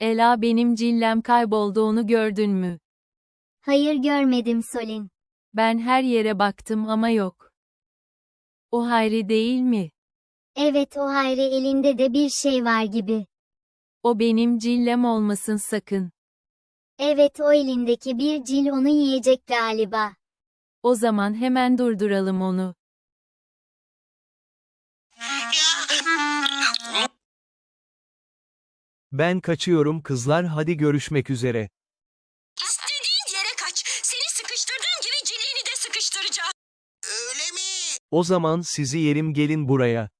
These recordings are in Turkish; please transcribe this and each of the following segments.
Ela, benim cillem kaybolduğunu gördün mü? Hayır, görmedim Solin. Ben her yere baktım ama yok. O Hayri değil mi? Evet, o Hayri, elinde de bir şey var gibi. O benim cillem olmasın sakın. Evet, o elindeki bir cil onu yiyecek galiba. O zaman hemen durduralım onu. Ben kaçıyorum kızlar, hadi görüşmek üzere. İstediğin yere kaç. Seni sıkıştırdığım gibi ciliğini de sıkıştıracağım. Öyle mi? O zaman sizi yerim, gelin buraya.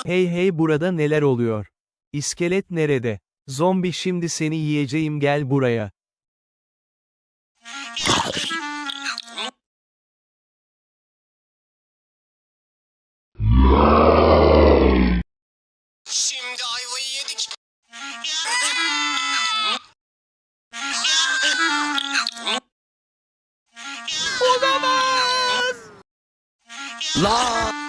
Hey hey, burada neler oluyor? İskelet nerede? Zombi, şimdi seni yiyeceğim, gel buraya. Şimdi ayvayı yedik. La!